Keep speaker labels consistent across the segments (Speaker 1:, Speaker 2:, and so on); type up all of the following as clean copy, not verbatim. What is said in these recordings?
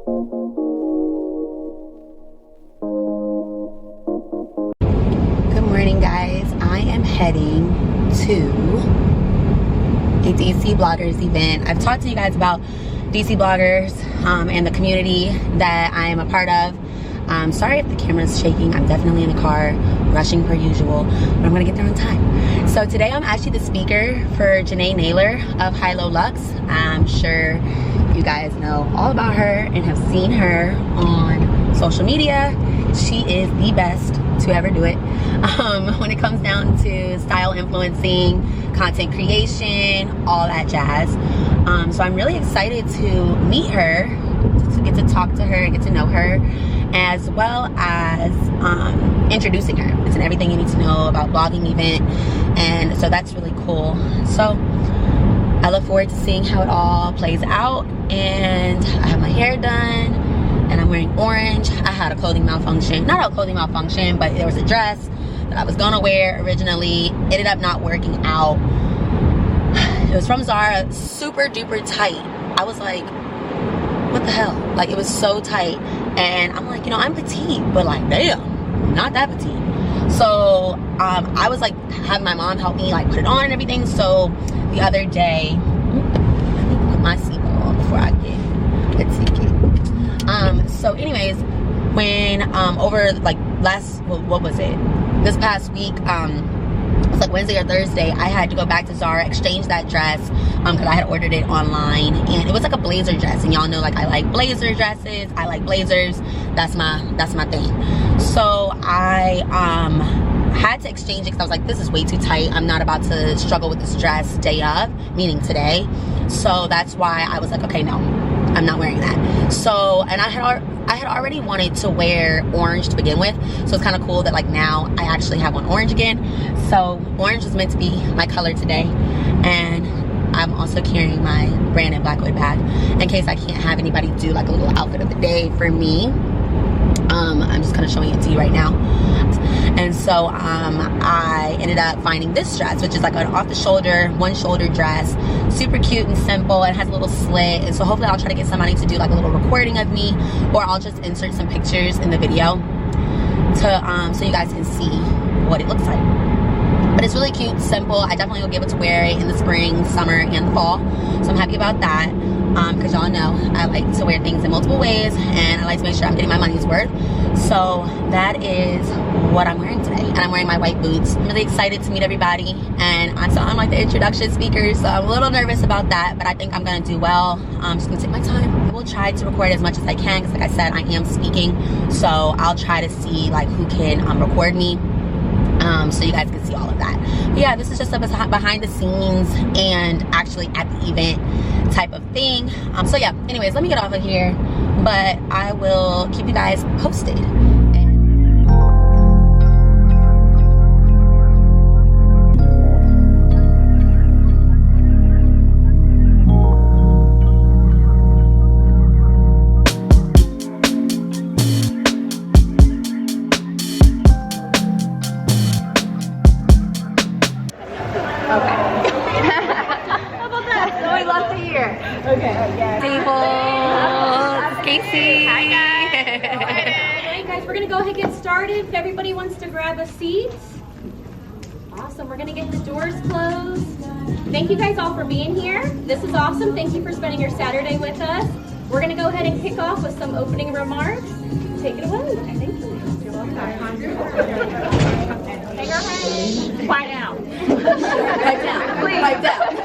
Speaker 1: Good morning, guys. I am heading to a DC Bloggers event. I've talked to you guys about DC Bloggers and the community that I am a part of. Sorry if the camera's shaking. I'm definitely in the car, rushing per usual, but I'm gonna get there on time. So today I'm actually the speaker for Janae Naylor of HighLowLuxxe. I'm sure you guys know all about her and have seen her on social media. She is the best to ever do it when it comes down to style influencing, content creation, all that jazz. So I'm really excited to meet her, to get to talk to her and get to know her, as well as introducing her. It's an everything you need to know about blogging event, and so that's really cool. So I look forward to seeing how it all plays out. And I have my hair done and I'm wearing orange. I had a clothing malfunction, not a clothing malfunction, but there was a dress that I was gonna wear originally, ended up not working out. It was from Zara, super duper tight. I was like, what the hell? Like, it was so tight. And I'm like, you know, I'm petite, but like, damn, not that petite. So I was like having my mom help me like put it on and everything. So the other day, let me put my seatbelt on before I get ticket. So anyways, when over like what was it? This past week, it's like Wednesday or Thursday, I had to go back to Zara, exchange that dress because I had ordered it online, and it was like a blazer dress, and y'all know like I like blazer dresses, I like blazers, that's my thing. So I had to exchange it because I was like, this is way too tight, I'm not about to struggle with this dress day of, meaning today. So that's why I was like, okay, no, I'm not wearing that. So, and I had already wanted to wear orange to begin with, so it's kind of cool that like now I actually have on orange again. So orange was meant to be my color today, and I'm also carrying my Brandon Blackwood bag in case I can't have anybody do like a little outfit of the day for me. I'm just kind of showing it to you right now. And so I ended up finding this dress, which is like an off the shoulder, one shoulder dress, super cute and simple. It has a little slit, and so hopefully I'll try to get somebody to do like a little recording of me, or I'll just insert some pictures in the video to so you guys can see what it looks like. But it's really cute, simple. I definitely will be able to wear it in the spring, summer, and the fall, so I'm happy about that. Because y'all know I like to wear things in multiple ways, and I like to make sure I'm getting my money's worth. So that is what I'm wearing today, and I'm wearing my white boots. I'm really excited to meet everybody, and I'm like the introduction speaker, so I'm a little nervous about that, but I think I'm gonna do well. I'm just gonna take my time. I will try to record as much as I can, because like I said, I am speaking, so I'll try to see like who can record me, so you guys can see all of that. But yeah, this is just a behind the scenes and actually at the event type of thing. So yeah, anyways, let me get off of here, but I will keep you guys posted.
Speaker 2: If everybody wants to grab a seat. Awesome, we're gonna get the doors closed. Thank you guys all for being here. This is awesome. Thank you for spending your Saturday with us. We're gonna go ahead and kick off with some opening remarks. Take it away. Thank you. You're welcome. Hang our head. Quiet down. Quiet down. Please. Quiet down.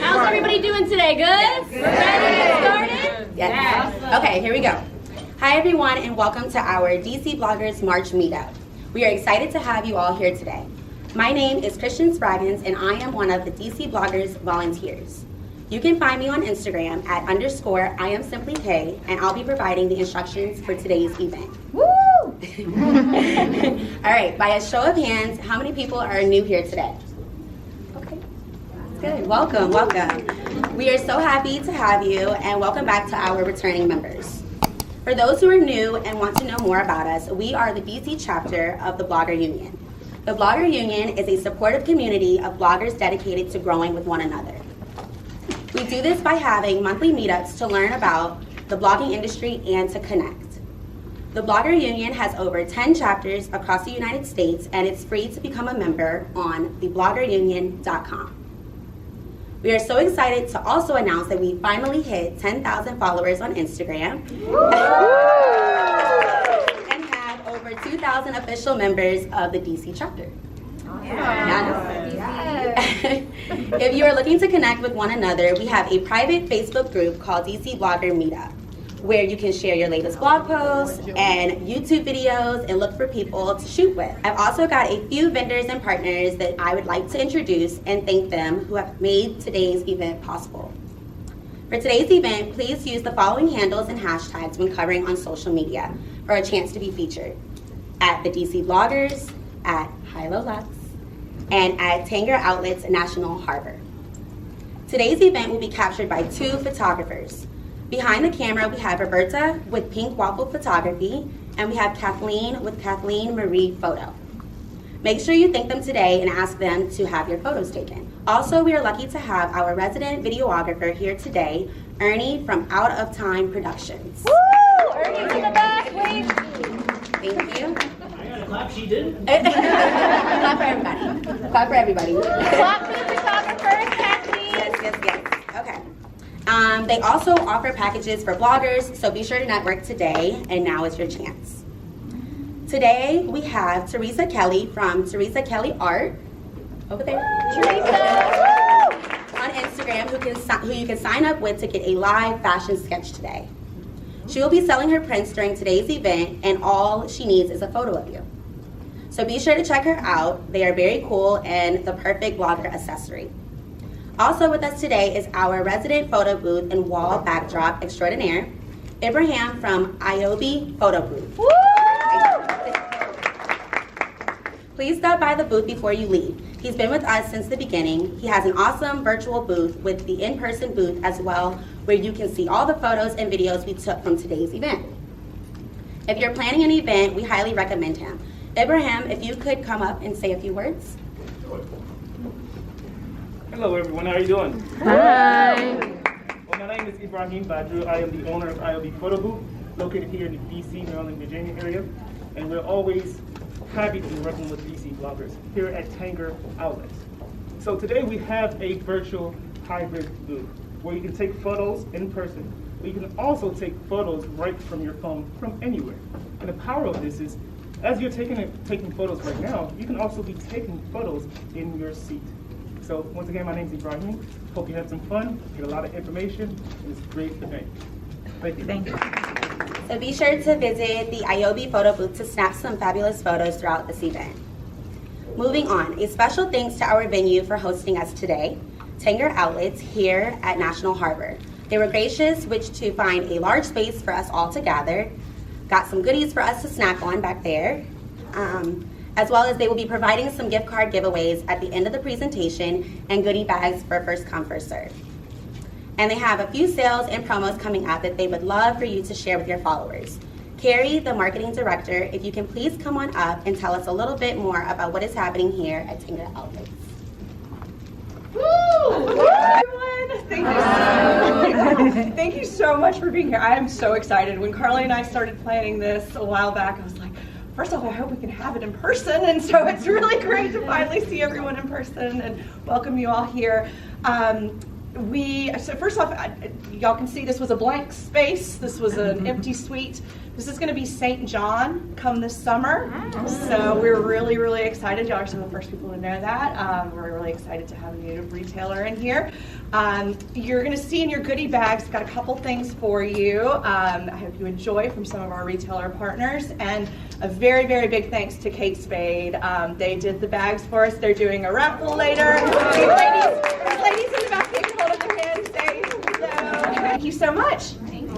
Speaker 2: How's everybody doing today? Good? Yes. Ready to get started?
Speaker 1: Yes. Awesome. Okay, here we go. Hi everyone, and welcome to our DC Bloggers March Meetup. We are excited to have you all here today. My name is Christian Spraggins, and I am one of the DC Bloggers volunteers. You can find me on Instagram at _IamSimplyK, and I'll be providing the instructions for today's event. Woo! All right, by a show of hands, how many people are new here today? Okay, good. Welcome, welcome. We are so happy to have you, and welcome back to our returning members. For those who are new and want to know more about us, we are the DC chapter of the Blogger Union. The Blogger Union is a supportive community of bloggers dedicated to growing with one another. We do this by having monthly meetups to learn about the blogging industry, and to connect. The Blogger Union has over 10 chapters across the United States, and it's free to become a member on thebloggerunion.com. We are so excited to also announce that we finally hit 10,000 followers on Instagram and have over 2,000 official members of the DC chapter. If you are looking to connect with one another, we have a private Facebook group called DC Blogger Meetup, where you can share your latest blog posts and YouTube videos and look for people to shoot with. I've also got a few vendors and partners that I would like to introduce and thank them who have made today's event possible. For today's event, please use the following handles and hashtags when covering on social media for a chance to be featured: at the DC Bloggers, at HighLowLuxxe, and at Tanger Outlets National Harbor. Today's event will be captured by 2 photographers. Behind the camera, we have Roberta with Pink Waffle Photography, and we have Kathleen with Kathleen Marie Photo. Make sure you thank them today and ask them to have your photos taken. Also, we are lucky to have our resident videographer here today, Ernie from Out of Time Productions.
Speaker 2: Woo! Ernie's in the back, wait.
Speaker 1: Thank you.
Speaker 3: I got a clap, she did.
Speaker 1: Clap for everybody. Clap for everybody.
Speaker 2: Clap for the photographers, Kathleen.
Speaker 1: Yes. Okay. They also offer packages for bloggers, so be sure to network today, and now is your chance. Today, we have Teresa Kelly from Teresa Kelly Art, over there.
Speaker 2: Teresa!
Speaker 1: On Instagram, who you can sign up with to get a live fashion sketch today. She will be selling her prints during today's event, and all she needs is a photo of you. So be sure to check her out. They are very cool and the perfect blogger accessory. Also with us today is our resident photo booth and wall backdrop extraordinaire, Ibrahim from IOB Photo Booth.
Speaker 2: Woo!
Speaker 1: Please stop by the booth before you leave. He's been with us since the beginning. He has an awesome virtual booth with the in-person booth as well, where you can see all the photos and videos we took from today's event. If you're planning an event, we highly recommend him. Ibrahim, if you could come up and say a few words.
Speaker 4: Hello everyone, how are you doing?
Speaker 2: Hi.
Speaker 4: Well, my name is Ibrahim Badru. I am the owner of IOB Photo Booth, located here in the DC, Maryland, Virginia area. And we're always happy to be working with DC bloggers here at Tanger Outlets. So today we have a virtual hybrid booth where you can take photos in person, but you can also take photos right from your phone from anywhere. And the power of this is, as you're taking photos right now, you can also be taking photos in your seat. So once again, my name is Ibrahim. Hope you have some fun, get a lot of information, and it's a great event. Thank you.
Speaker 2: Thank you.
Speaker 1: So be sure to visit the IOB Photo Booth to snap some fabulous photos throughout this event. Moving on, a special thanks to our venue for hosting us today, Tanger Outlets here at National Harbor. They were gracious to find a large space for us all to gather, got some goodies for us to snack on back there, as well as they will be providing some gift card giveaways at the end of the presentation and goodie bags for first come, first serve. And they have a few sales and promos coming up that they would love for you to share with your followers. Carrie, the marketing director, if you can please come on up and tell us a little bit more about what is happening here at Tanger Outlets.
Speaker 5: Woo! Everyone, thank you so much for being here. I am so excited. When Carly and I started planning this a while back, I was like, first off, I hope we can have it in person, and so it's really great to finally see everyone in person and welcome you all here. So first off, y'all can see this was a blank space. This was an empty suite. This is going to be St. John come this summer. So we're really, really excited. Y'all are some of the first people to know that. We're really excited to have a new retailer in here. You're going to see in your goodie bags, got a couple things for you. I hope you enjoy from some of our retailer partners. And a very, very big thanks to Kate Spade. They did the bags for us. They're doing a raffle later. These ladies in the back, they can hold up their hand and say hello. Thank you so much.
Speaker 1: Thank you.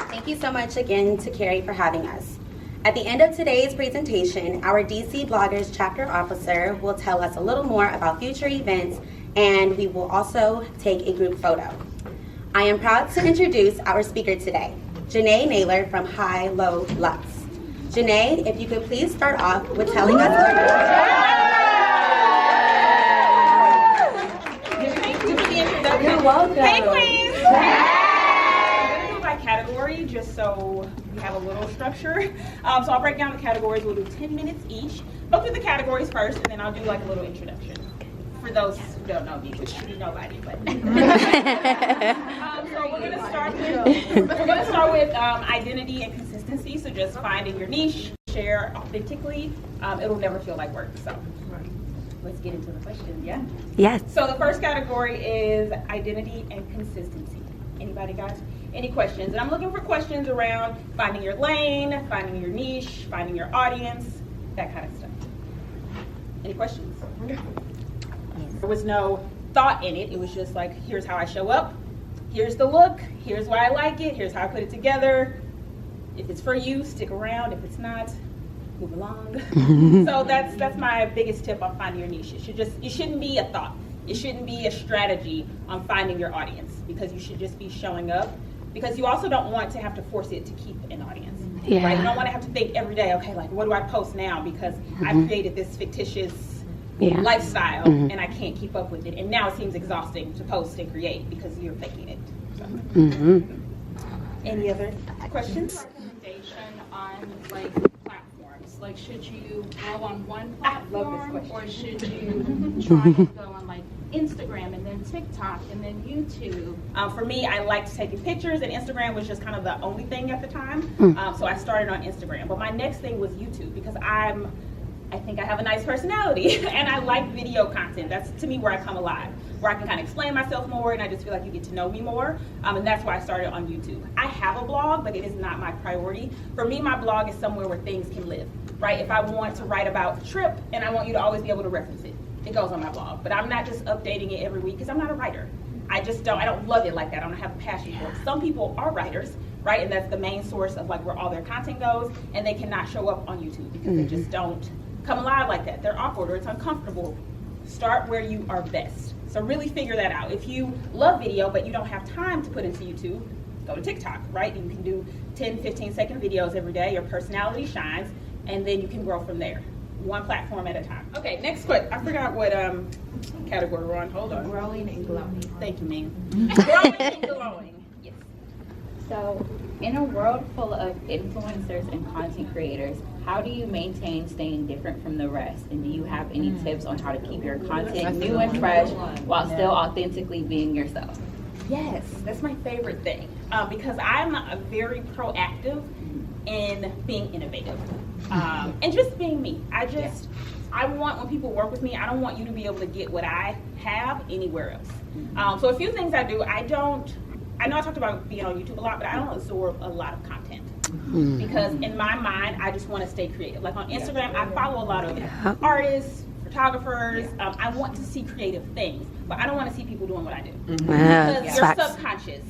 Speaker 1: Thank you so much again to Carrie for having us. At the end of today's presentation, our DC Bloggers Chapter Officer will tell us a little more about future events, and we will also take a group photo. I am proud to introduce our speaker today, Janae Naylor from HighLowLuxxe. Janae, if you could please start off with telling us
Speaker 5: Thank you for the introduction.
Speaker 1: You're welcome.
Speaker 5: Hey, queens.
Speaker 6: so we have a little structure. So I'll break down the categories. We'll do 10 minutes each. Go through the categories first, and then I'll do like a little introduction. For those who don't know me, which should be nobody, but. So we're gonna start with identity and consistency. So just finding your niche, share authentically. It'll never feel like work. So let's get into the questions. Yeah.
Speaker 1: Yes.
Speaker 6: So the first category is identity and consistency. Anybody, guys? Any questions? And I'm looking for questions around finding your lane, finding your niche, finding your audience, that kind of stuff. Any questions? There was no thought in it. It was just like, here's how I show up. Here's the look. Here's why I like it. Here's how I put it together. If it's for you, stick around. If it's not, move along. So that's my biggest tip on finding your niche. It shouldn't be a thought. It shouldn't be a strategy on finding your audience, because you should just be showing up, because you also don't want to have to force it to keep an audience.
Speaker 1: Yeah.
Speaker 6: Right? You don't want to have to think every day, okay, like what do I post now, because I created this fictitious lifestyle and I can't keep up with it, and now it seems exhausting to post and create because you're faking it. So. Any other questions?
Speaker 7: Recommendation on like platforms. Like, should you go on one platform, or should you try and go on like Instagram and then TikTok and then YouTube?
Speaker 6: For me, I liked taking pictures, and Instagram was just kind of the only thing at the time. So I started on Instagram, but my next thing was YouTube, because I think I have a nice personality and I like video content. That's to me where I come alive, where I can kind of explain myself more, and I just feel like you get to know me more. And that's why I started on YouTube. I have a blog, but it is not my priority. For me, my blog is somewhere where things can live, right? If I want to write about the trip and I want you to always be able to reference it, it goes on my blog. But I'm not just updating it every week, because I'm not a writer. I don't love it like that. I don't have a passion for it. Some people are writers, right? And that's the main source of like where all their content goes, and they cannot show up on YouTube because they just don't come alive like that. They're awkward or it's uncomfortable. Start where you are best. So really figure that out. If you love video but you don't have time to put into YouTube, go to TikTok, right? You can do 10, 15-second videos every day. Your personality shines, and then you can grow from there. One platform at a time. Okay, next question. I forgot what category we're on. Hold on.
Speaker 8: Growing and glowing.
Speaker 6: Thank you, ma'am. Growing and glowing. Yes.
Speaker 8: So, in a world full of influencers and content creators, how do you maintain staying different from the rest? And do you have any tips on how to keep your content new and fresh while still authentically being yourself?
Speaker 6: Yes, that's my favorite thing, because I'm a very proactive in being innovative and just being me. I want, when people work with me, I don't want you to be able to get what I have anywhere else. So a few things I do, I know I talked about being on YouTube a lot, but I don't absorb a lot of content. Because in my mind, I just want to stay creative. Like on Instagram, I follow a lot of artists, photographers. I want to see creative things, but I don't want to see people doing what I do. Because you're subconscious,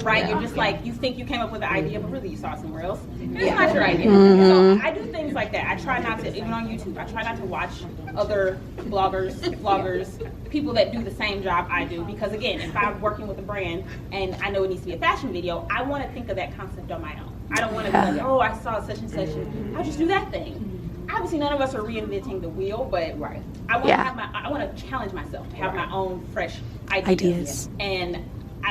Speaker 6: right? You're just like, you think you came up with the idea, but really you saw it somewhere else. It's not your idea. So I do things like that. I try not to, even on YouTube, I try not to watch other bloggers, vloggers, people that do the same job I do. Because again, if I'm working with a brand and I know it needs to be a fashion video, I want to think of that concept on my own. I don't want to be like, oh, I saw such and such, I'll just do that thing. Obviously, none of us are reinventing the wheel, but I want to have I want to challenge myself to have my own fresh ideas. And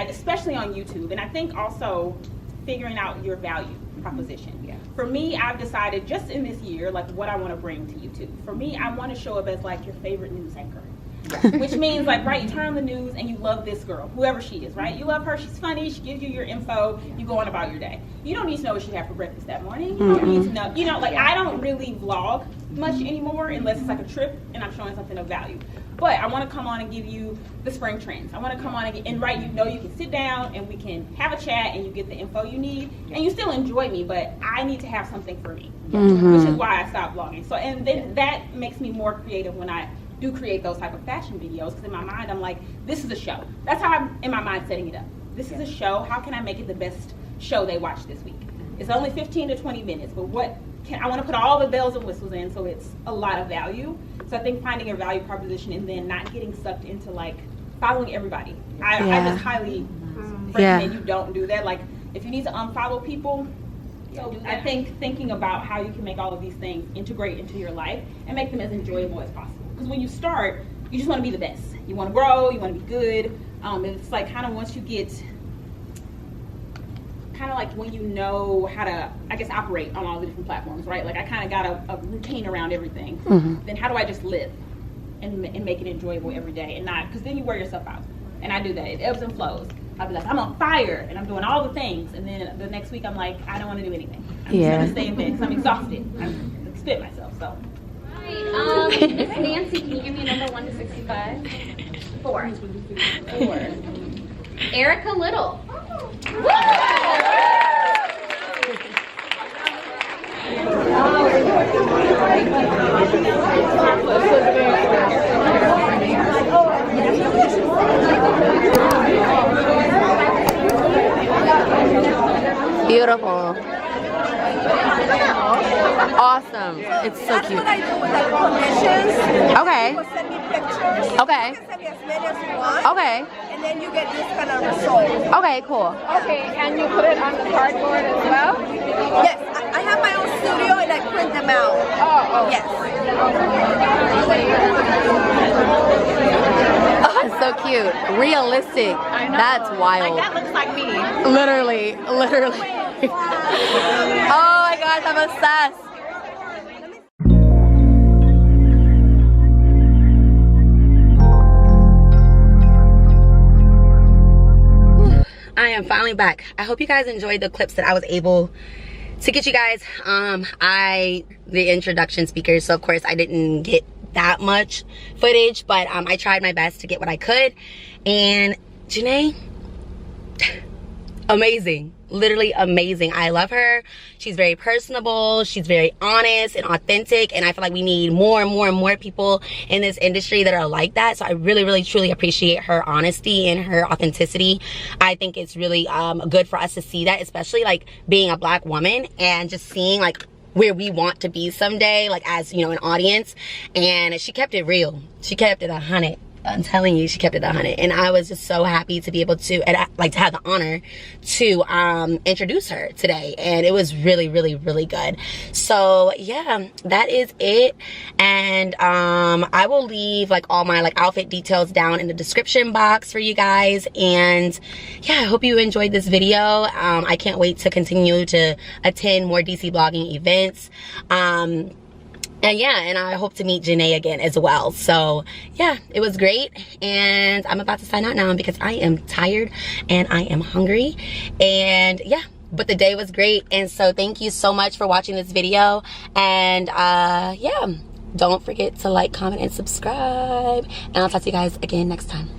Speaker 6: especially on YouTube, and I think also figuring out your value proposition. For me, I've decided just in this year, like what I want to bring to YouTube. For me, I want to show up as like your favorite news anchor. Which means like, right, you turn on the news and you love this girl, whoever she is, right? You love her, she's funny, she gives you your info, you go on about your day. You don't need to know what she had for breakfast that morning. You don't need to know, like I don't really vlog much anymore unless it's like a trip and I'm showing something of value. But I want to come on and give you the spring trends. I want to come on and right, you can sit down and we can have a chat and you get the info you need and you still enjoy me, but I need to have something for me, which is why I stopped vlogging. So, and then that makes me more creative when I do create those type of fashion videos, because in my mind I'm like, this is a show. That's how I'm in my mind setting it up. This is a show. How can I make it the best show they watch this week? It's only 15 to 20 minutes, but I want to put all the bells and whistles in so it's a lot of value. So I think finding a value proposition and then not getting sucked into like following everybody. I just highly recommend you don't do that. Like if you need to unfollow people, I think thinking about how you can make all of these things integrate into your life and make them as enjoyable as possible. Because when you start, you just want to be the best. You want to grow, you want to be good. And it's like kind of once you get kind of like when you know how to, I guess, operate on all the different platforms, right? Like I kind of got a routine around everything. Then how do I just live and make it enjoyable every day and not, because then you wear yourself out. And I do that. It ebbs and flows. I'll be like, I'm on fire and I'm doing all the things. And then the next week I'm like, I don't want to do anything. I'm just going to stay in bed because I'm exhausted. I spit myself, so.
Speaker 2: Nancy, can you give me a number 1 to 65? 4. Erica Little.
Speaker 1: Beautiful. Awesome. It's so cute.
Speaker 9: That's what I do with like commissions.
Speaker 1: Okay.
Speaker 9: People send me pictures.
Speaker 1: Okay.
Speaker 9: You can send me as many as you want.
Speaker 1: Okay.
Speaker 9: And then you get this kind of result.
Speaker 1: Okay, cool.
Speaker 10: Okay, and you put it on the cardboard as well?
Speaker 9: Yes, I have my own studio and I print them out.
Speaker 10: Oh.
Speaker 9: Yes.
Speaker 1: Oh, it's so cute. Realistic.
Speaker 5: I know.
Speaker 1: That's wild.
Speaker 5: Like that looks like me.
Speaker 1: Literally. Oh my gosh, I'm obsessed. I am finally back. I hope you guys enjoyed the clips that I was able to get you guys. The introduction speakers, so of course I didn't get that much footage, but I tried my best to get what I could. And Jenee, amazing, literally amazing. I love her. She's very personable, she's very honest and authentic, and I feel like we need more and more people in this industry that are like that. So I really truly appreciate her honesty and her authenticity. I think it's really good for us to see that, especially like being a Black woman and just seeing like where we want to be someday, like as, you know, an audience. And she kept it real. She kept it 100. I'm telling you, she kept it 100. And I was just so happy to be able to, and like to have the honor to introduce her today. And it was really good. So yeah, that is it. And I will leave like all my like outfit details down in the description box for you guys. And yeah, I hope you enjoyed this video. I can't wait to continue to attend more DC blogging events. And yeah, and I hope to meet Jenee again as well. So yeah, it was great. And I'm about to sign out now because I am tired and I am hungry. And yeah, but the day was great. And so thank you so much for watching this video. And yeah, don't forget to like, comment, and subscribe. And I'll talk to you guys again next time.